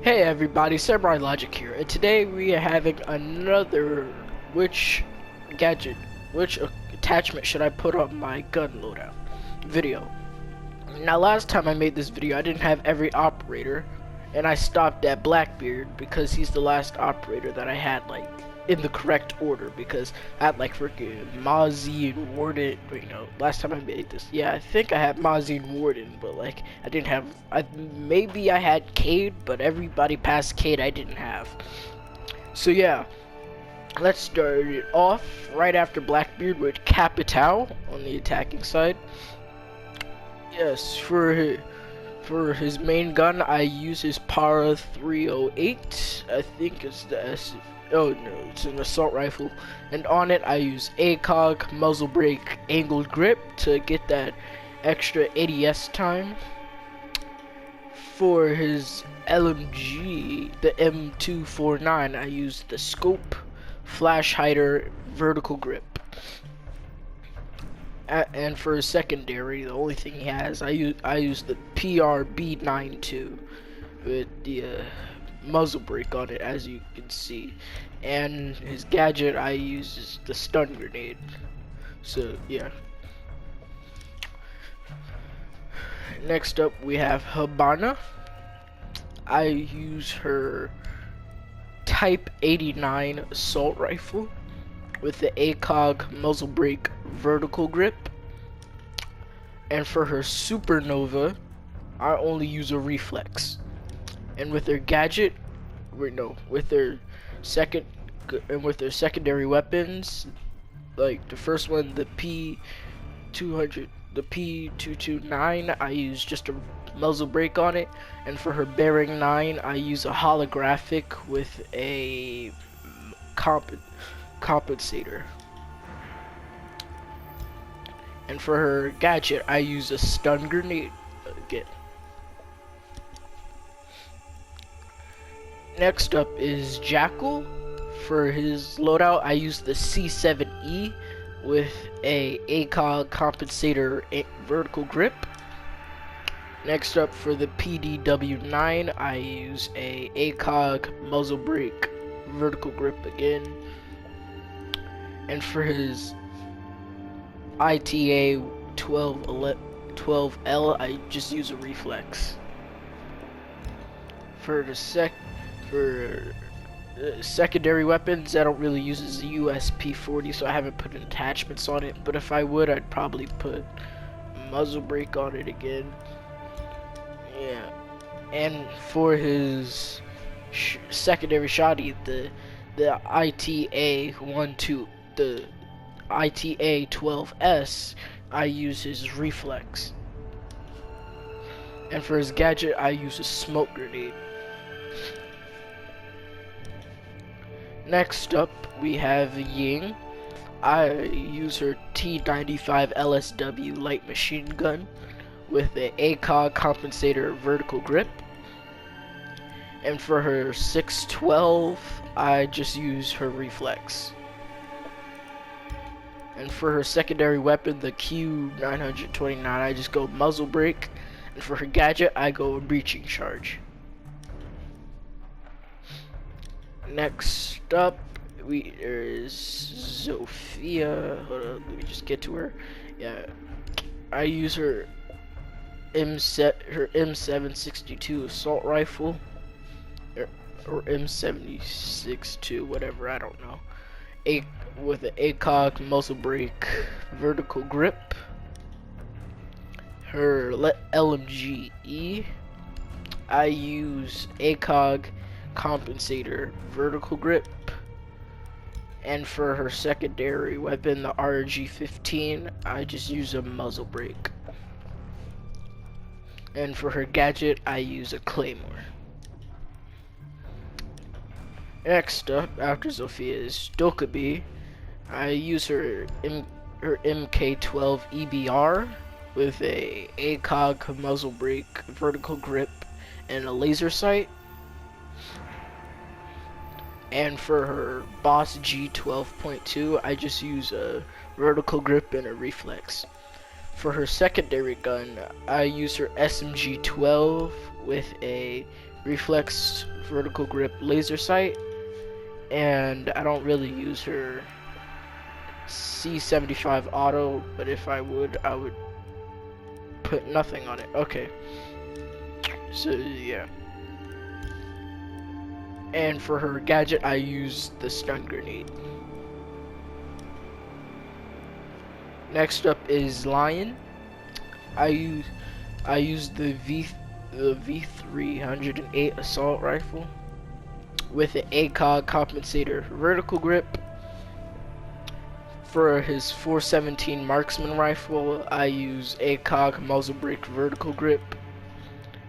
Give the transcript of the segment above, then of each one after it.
Hey everybody, Samurai Logic here, and today we are having another which attachment should I put on my gun loadout video. Now last time I made this video I didn't have every operator, and I stopped at Blackbeard because he's the last operator that I had like in the correct order, because I had like freaking Mozzie and Warden. Wait, no, last time I made this, yeah, I think I had Mozzie and Warden, but like I didn't have, maybe I had Cade, but everybody past Cade I didn't have. So yeah, let's start it off right after Blackbeard with Capitao on the attacking side. Yes, for his main gun I use his Para 308, I think it's the oh no, it's an assault rifle, and on it I use ACOG, muzzle brake, angled grip to get that extra ADS time. For his LMG, the M249, I use the scope, flash hider, vertical grip. And for his secondary, the only thing he has, I use the PRB92 with the muzzle brake on it, as you can see, and his gadget I use is the stun grenade. So yeah, next up we have Habana. I use her Type 89 assault rifle with the ACOG, muzzle brake, vertical grip, and for her Supernova I only use a reflex. And with their gadget, with their secondary weapons, like the first one, the P229, I use just a muzzle brake on it, and for her bearing 9, I use a holographic with a compensator. And for her gadget, I use a stun grenade again. Next up is Jackal. For his loadout, I use the C7E with a ACOG compensator vertical grip. Next up, for the PDW9, I use a ACOG muzzle brake vertical grip again. And for his ITA 12L, I just use a reflex. For the secondary weapons, I don't really use the USP40, so I haven't put attachments on it, but if I would, I'd probably put muzzle brake on it again. Yeah, and for his secondary shoddy, the ITA 12S, I use his reflex. And for his gadget, I use a smoke grenade. Next up, we have Ying. I use her T95 LSW light machine gun with the ACOG compensator vertical grip. And for her 612, I just use her reflex. And for her secondary weapon, the Q929, I just go muzzle brake. And for her gadget, I go breaching charge. Next up, there is Zofia. Hold on, let me just get to her. Yeah, I use her M762 assault rifle, or M76-2, whatever, I don't know. With an ACOG muzzle brake vertical grip. Her LMGE, I use ACOG compensator vertical grip. And for her secondary weapon, the RG-15, I just use a muzzle brake. And for her gadget, I use a claymore. Next up, after Zofia, is Dokkaebi. I use her MK12 EBR with a ACOG muzzle brake vertical grip and a laser sight. And for her Boss G12.2, I just use a vertical grip and a reflex. For her secondary gun, I use her SMG-12 with a reflex vertical grip laser sight, and I don't really use her C75 auto, but if I would put nothing on it. Okay, so yeah. And for her gadget, I use the stun grenade. Next up is Lion. I use the V308 assault rifle with an ACOG compensator vertical grip. For his 417 marksman rifle, I use ACOG muzzle brake vertical grip,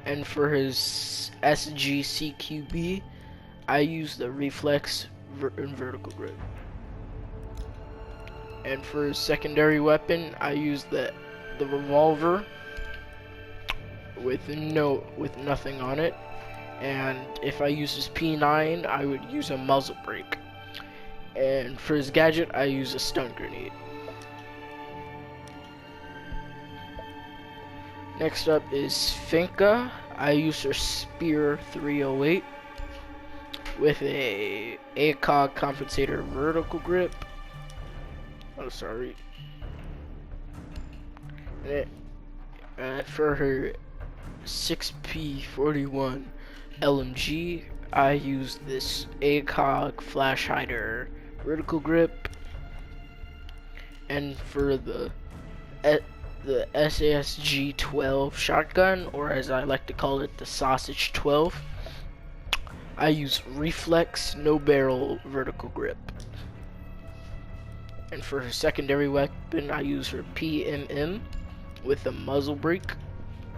and for his SG CQB, I use the reflex vertical grip. And for his secondary weapon, I use the revolver with nothing on it. And if I use his P9, I would use a muzzle brake. And for his gadget, I use a stun grenade. Next up is Finka. I use her Spear 308 with a ACOG compensator vertical grip. Oh, sorry. For her 6P41 LMG, I use this ACOG flash hider vertical grip. And for the SASG 12 shotgun, or as I like to call it, the Sausage 12, I use reflex no barrel vertical grip. And for her secondary weapon, I use her PMM with a muzzle brake.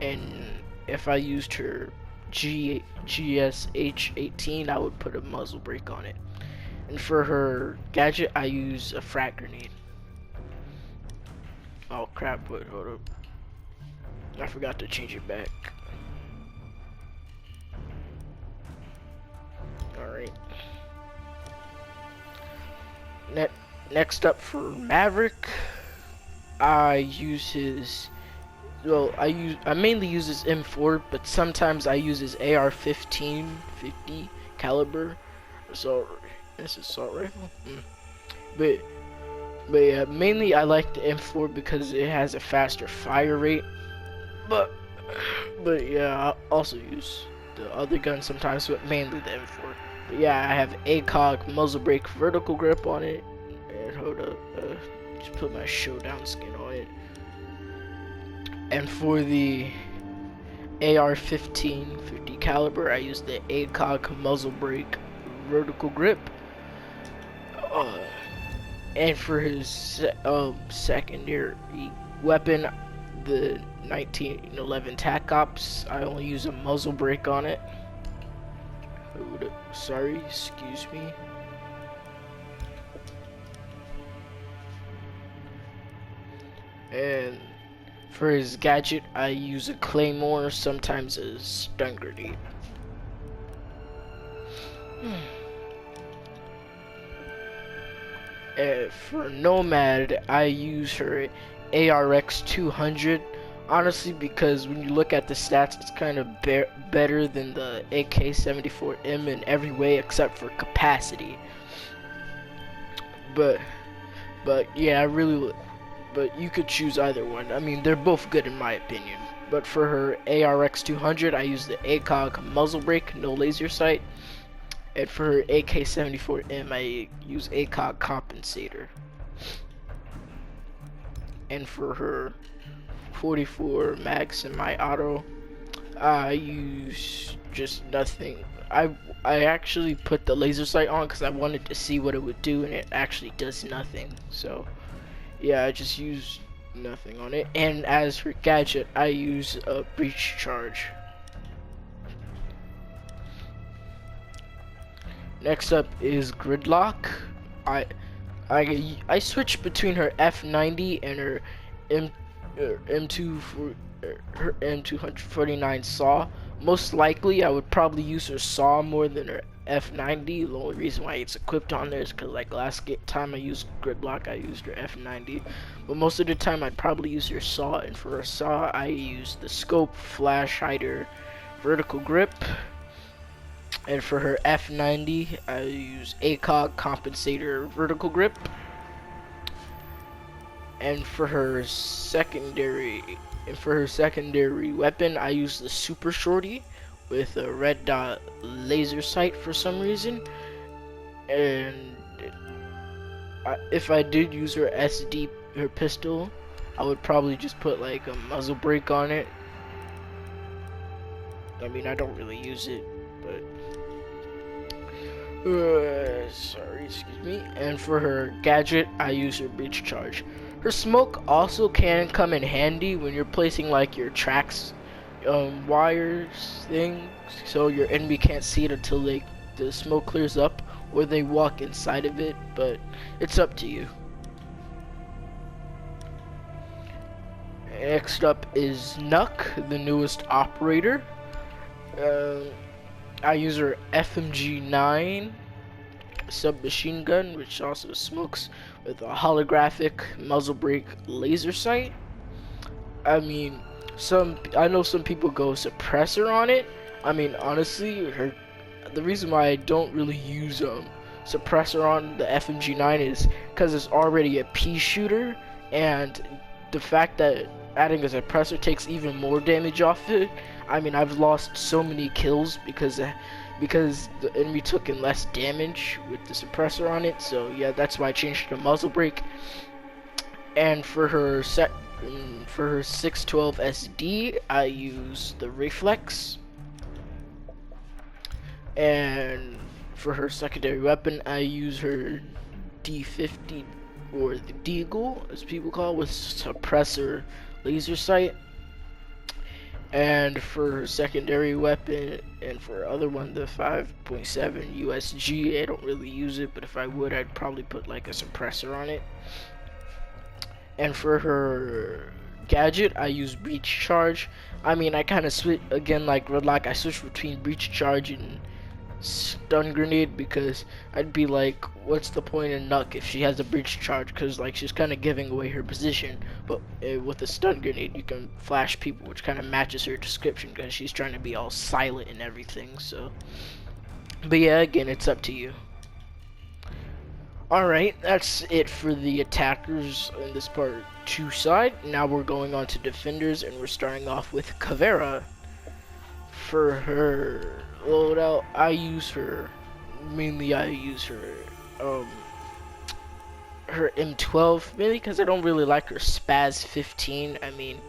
And if I used her GSH-18, I would put a muzzle brake on it. And for her gadget, I use a frag grenade. Oh crap, wait, hold up. I forgot to change it back. Alright. Next up for Maverick, I use his, well, I mainly use his M4, but sometimes I use his AR-15 50 caliber assault. This is assault rifle. But yeah, mainly I like the M4 because it has a faster fire rate. But yeah, I also use the other gun sometimes, but mainly the M4. But yeah, I have ACOG muzzle brake vertical grip on it. And hold up, just put my showdown skin on it. And for the AR-15 50 caliber, I use the ACOG muzzle brake vertical grip. And for his secondary weapon, the 1911 TAC Ops, I only use a muzzle brake on it. Sorry, excuse me. And for his gadget, I use a claymore, sometimes a stun grenade. For Nomad, I use her ARX 200. Honestly, because when you look at the stats, it's kind of better than the AK-74M in every way except for capacity. But yeah, but you could choose either one. I mean, they're both good in my opinion. But for her ARX 200, I use the ACOG muzzle brake, no laser sight. And for her AK-74M, I use ACOG compensator. And for her 44 mag semi-auto, I use just nothing. I actually put the laser sight on because I wanted to see what it would do, and it actually does nothing. So yeah, I just use nothing on it. And as for gadget, I use a breach charge. Next up is Gridlock. I switch between her F90 and her M249 saw. Most likely, I would probably use her saw more than her F90. The only reason why it's equipped on there is because, like, last time I used Gridlock, I used her F90. But most of the time, I'd probably use her saw. And for her saw, I use the scope flash hider vertical grip. And for her F90, I use ACOG compensator vertical grip. And for her secondary weapon, I use the Super Shorty with a red dot laser sight for some reason. And if I did use her her pistol, I would probably just put like a muzzle brake on it. I mean, I don't really use it, but sorry, excuse me. And for her gadget, I use her breach charge. Her smoke also can come in handy when you're placing like your tracks, wires, things, so your enemy can't see it until the smoke clears up, or they walk inside of it. But it's up to you. Next up is Nuck, the newest operator. I use her FMG-9 submachine gun, which also smokes with a holographic muzzle brake laser sight. I mean, I know some people go suppressor on it. I mean, honestly, the reason why I don't really use suppressor on the FMG-9 is because it's already a pea shooter, and the fact that adding a suppressor takes even more damage off it. I mean, I've lost so many kills because the enemy took in less damage with the suppressor on it. So yeah, that's why I changed to muzzle brake. And for her 612 SD, I use the reflex. And for her secondary weapon, I use her D50, or the Deagle, as people call it, with suppressor laser sight. And for her secondary weapon, and for her other one, the 5.7 USG, I don't really use it, but if I would, I'd probably put like a suppressor on it. And for her gadget, I use breach charge. I mean, I kind of switch again, like Redlock, I switch between breach charge and stun grenade, because I'd be like, what's the point in Nuck if she has a breach charge, because like she's kind of giving away her position. But with a stun grenade, you can flash people, which kind of matches her description, because she's trying to be all silent and everything. So, but yeah, again, it's up to you. Alright, that's it for the attackers in this part 2 side. Now we're going on to defenders, and we're starting off with Caveira. For her loadout, I use her her M12, mainly because I don't really like her Spaz 15. I mean,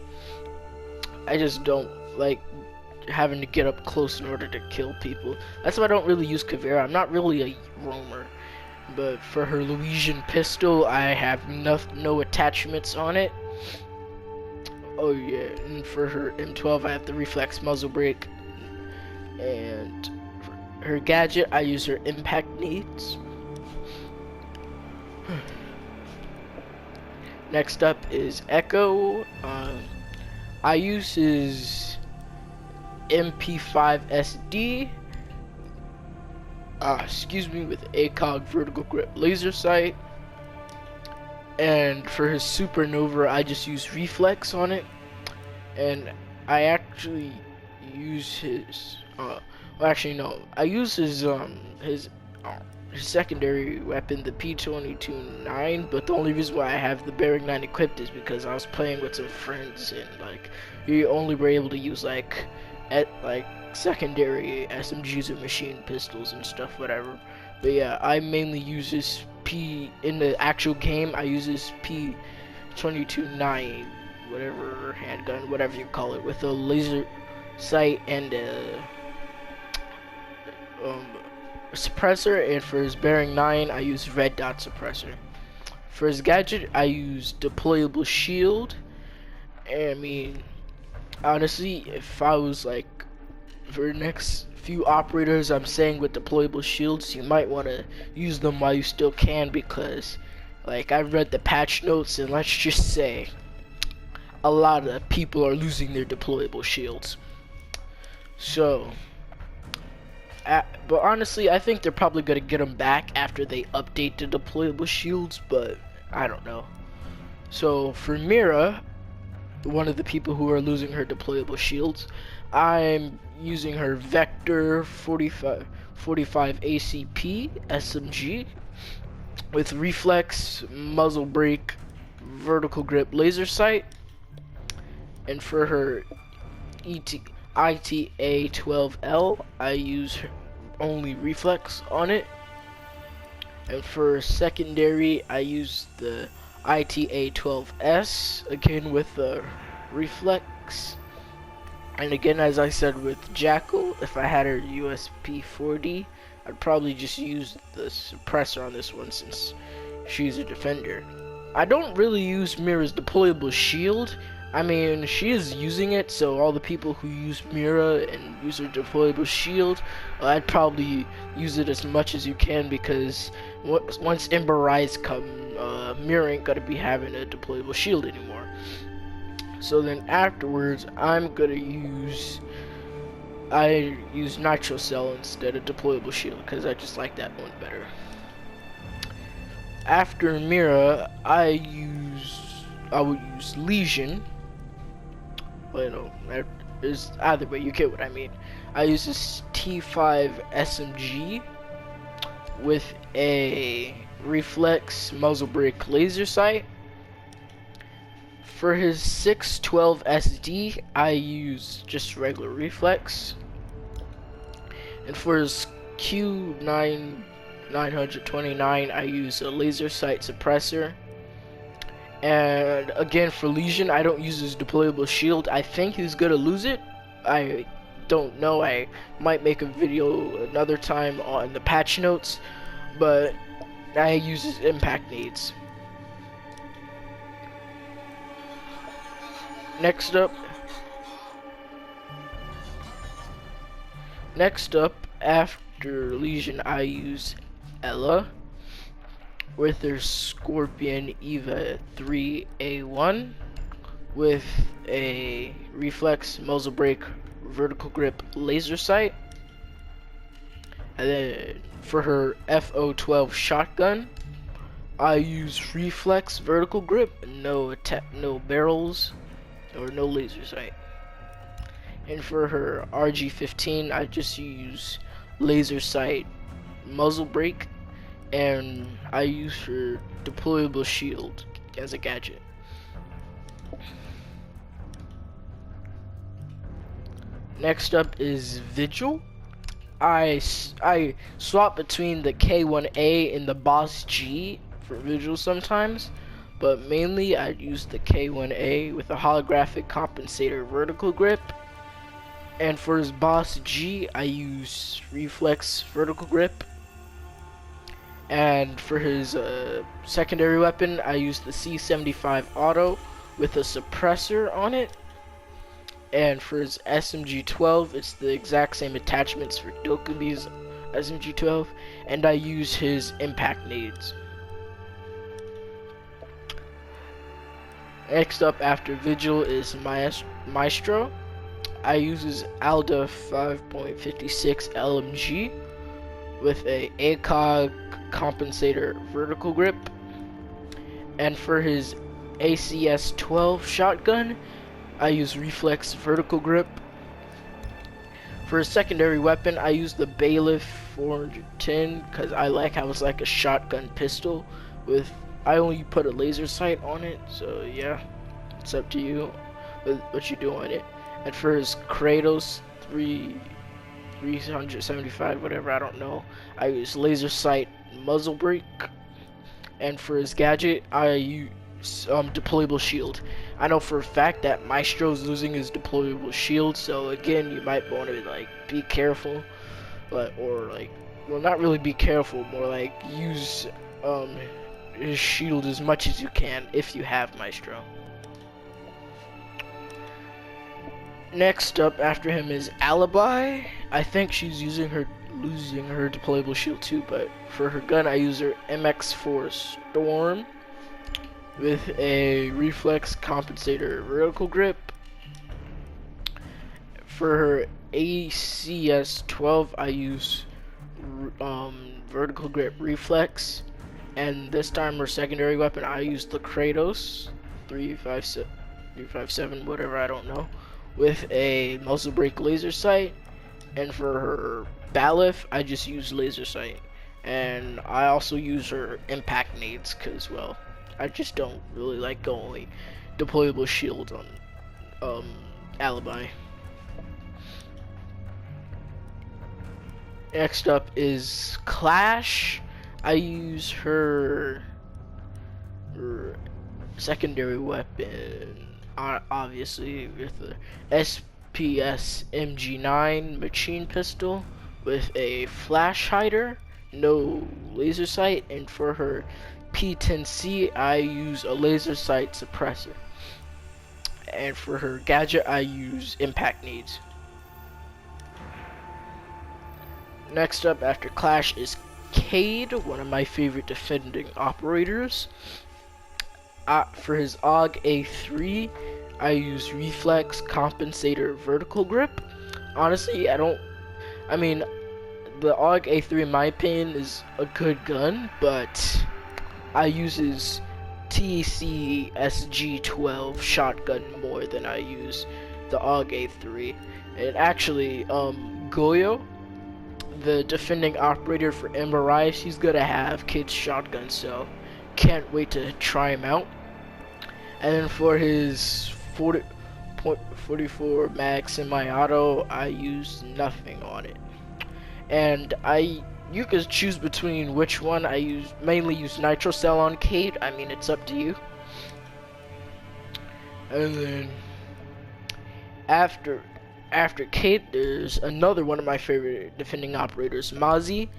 I just don't like having to get up close in order to kill people. That's why I don't really use Caveira. I'm not really a roamer. But for her Louisian pistol, I have no attachments on it. Oh yeah, and for her M12, I have the reflex muzzle brake. And for her gadget, I use her impact needs. Next up is Echo. I use his MP5 SD. With ACOG vertical grip laser sight. And for his Supernova, I just use reflex on it. And I actually use his I use his secondary weapon, the P22-9, but the only reason why I have the bearing 9 equipped is because I was playing with some friends, and like you only were able to use like secondary SMGs or machine pistols and stuff, whatever. But yeah, I mainly use this in the actual game. I use this P22-9, whatever, handgun, whatever you call it, with a laser sight and a suppressor. And for his bearing 9, I use red dot suppressor. For his gadget, I use deployable shield. And I mean, honestly, if I was like, for the next few operators I'm saying with deployable shields, you might want to use them while you still can, because like I've read the patch notes, and let's just say a lot of people are losing their deployable shields. So but honestly, I think they're probably gonna get them back after they update the deployable shields, but I don't know. So for Mira, one of the people who are losing her deployable shields, I'm using her Vector 45 45 ACP SMG with reflex, muzzle brake, vertical grip laser sight. And for her ITA-12L, I use only reflex on it. And for secondary, I use the ITA-12S, again with the reflex. And again, as I said with Jackal, if I had her USP 40, I'd probably just use the suppressor on this one since she's a defender. I don't really use Mira's deployable shield. I mean, she is using it, so all the people who use Mira and use her deployable shield, I'd probably use it as much as you can, because once Ember Rise come, Mira ain't gonna be having a deployable shield anymore. So then afterwards, I use Nitro Cell instead of deployable shield, because I just like that one better. After Mira, I would use Legion. Well, no, there's either way, you get what I mean. I use this T5 SMG with a reflex muzzle brake laser sight. For his 612 SD, I use just regular reflex. And for his Q929, I use a laser sight suppressor. And again, for Legion, I don't use his deployable shield. I think he's gonna lose it. I don't know. I might make a video another time on the patch notes, but I use his impact nades. Next up, after Legion, I use Ella with her Scorpion Eva 3A1 with a reflex muzzle brake vertical grip laser sight. And then for her FO12 shotgun, I use reflex vertical grip, no barrels or no laser sight. And for her RG15, I just use laser sight muzzle brake, and I use her deployable shield as a gadget. Next up is Vigil. I swap between the K1A and the Boss G for Vigil sometimes, but mainly I use the K1A with a holographic compensator vertical grip. And for his Boss G, I use reflex vertical grip. And for his secondary weapon, I use the C75 auto with a suppressor on it. And for his SMG-12, it's the exact same attachments for Dokumi's SMG-12, and I use his impact nades. Next up after Vigil is Maestro. I use his Alda 5.56 LMG with a ACOG compensator vertical grip. And for his ACS-12 shotgun, I use reflex vertical grip. For his secondary weapon, I use the Bailiff 410 because I like how it's like a shotgun pistol with, I only put a laser sight on it, so yeah, it's up to you with what you do on it. And for his Kratos 375, whatever, I don't know, I use laser sight muzzle brake. And for his gadget, I use deployable shield. I know for a fact that Maestro's losing his deployable shield, so again, you might want to like be careful, but well, not really be careful, more like use his shield as much as you can if you have Maestro. Next up after him is Alibi. I think she's losing her deployable shield too, but for her gun I use her MX4 Storm with a reflex compensator vertical grip. For her ACS-12 I use vertical grip reflex, and this time her secondary weapon I use the Kratos 357 whatever, I don't know, with a muzzle brake laser sight. And for her Balif, I just use laser sight. And I also use her impact nades, because, well, I just don't really like going deployable shield on Alibi. Next up is Clash. I use her secondary weapon, obviously, with the SPS MG9 machine pistol with a flash hider, no laser sight, and for her P10C I use a laser sight suppressor. And for her gadget I use impact nades. Next up after Clash is Cade, one of my favorite defending operators. For his AUG A3, I use Reflex, Compensator, Vertical Grip. Honestly, I mean, the AUG A3 in my opinion is a good gun, but I use his TC SG12 shotgun more than I use the AUG A3. And actually, Goyo, the defending operator for MRI, she's gonna have Cade's shotgun, so can't wait to try him out. And then for his 40.44 mag semi-auto, I use nothing on it. And you can choose between which one. I mainly use Nitro Cell on Cade. I mean, it's up to you. And then after Cade, there's another one of my favorite defending operators, Mozzie.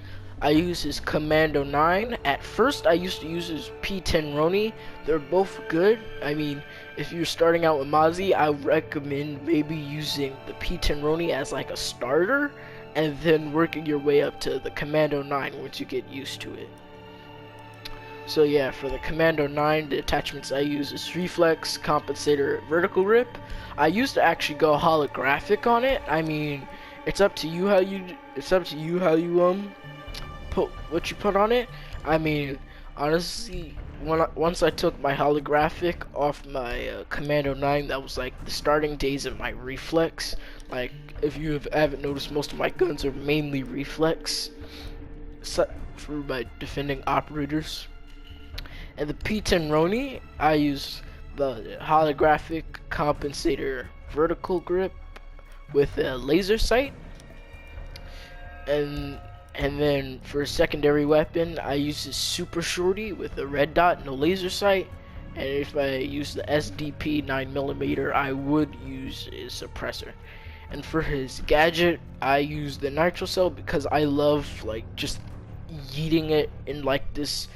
I use his Commando 9. At first, I used to use his P10 Roni. They're both good. I mean, if you're starting out with Mozzie, I recommend maybe using the P10 Roni as like a starter, and then working your way up to the Commando 9 once you get used to it. So yeah, for the Commando 9, the attachments I use is Reflex, Compensator, Vertical Grip. I used to actually go holographic on it. I mean, it's up to you how you put what you put on it. I mean, honestly, once I took my holographic off my Commando 9, that was like the starting days of my Reflex. Like, if you haven't noticed, most of my guns are mainly Reflex for my defending operators. And the P10 Roni, I use the holographic, Compensator, Vertical Grip with a laser sight. And then for a secondary weapon, I use this Super Shorty with a red dot and a laser sight. And if I use the SDP 9mm, I would use a suppressor. And for his gadget, I use the Nitro Cell because I love like just yeeting it in like this.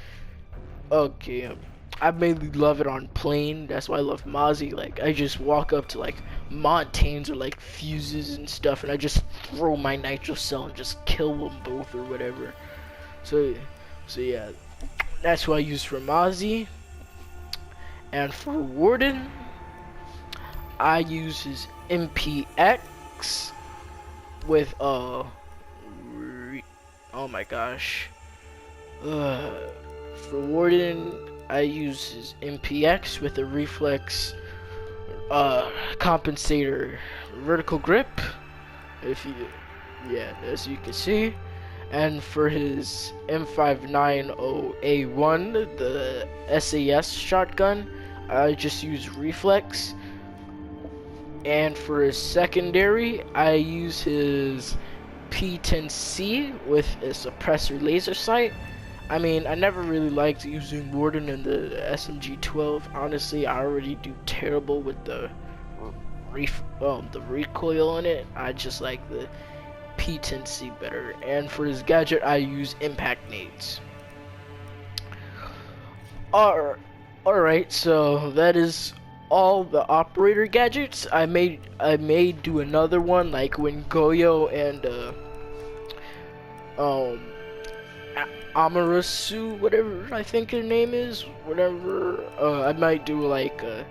Okay, I mainly love it on plane. That's why I love Mozzie. Like, I just walk up to like Montanes or like fuses and stuff, and I just throw my Nitro Cell and just kill them both or whatever. So yeah, that's what I use for Mozzie. And for Warden, I use his MPX with oh my gosh. For Warden, I use his MPX with a Reflex, Compensator, Vertical Grip, as you can see. And for his M590A1, the SAS shotgun, I just use Reflex. And for his secondary, I use his P10C with a suppressor laser sight. I mean, I never really liked using Warden in the SMG-12. Honestly, I already do terrible with the recoil on it. I just like the P10C better. And for his gadget, I use impact nades. Alright, so that is all the operator gadgets. I may do another one like when Goyo and Amarasu, whatever I think her name is, whatever. I might do like a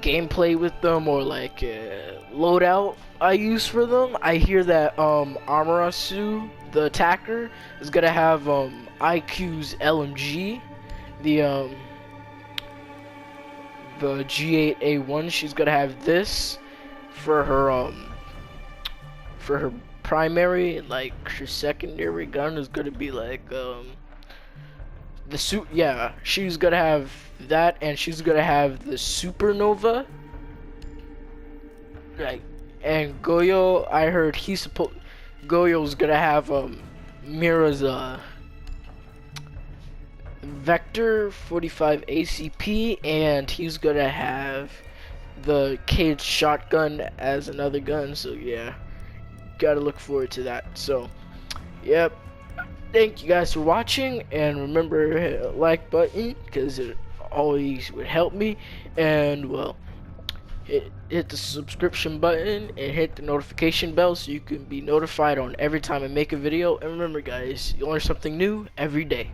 gameplay with them or like a loadout I use for them. I hear that Amarasu, the attacker, is gonna have IQ's LMG, the G8A1. She's gonna have this for her primary, and like her secondary gun is gonna be like the suit. Yeah, she's gonna have that, and she's gonna have the supernova. Like, and Goyo, I heard Goyo's gonna have Mira's Vector 45 ACP, and he's gonna have the cage shotgun as another gun. So yeah, gotta look forward to that. So yep, thank you guys for watching, and remember, hit a like button because it always would help me, and well, hit the subscription button and hit the notification bell so you can be notified on every time I make a video. And remember guys, you learn something new every day.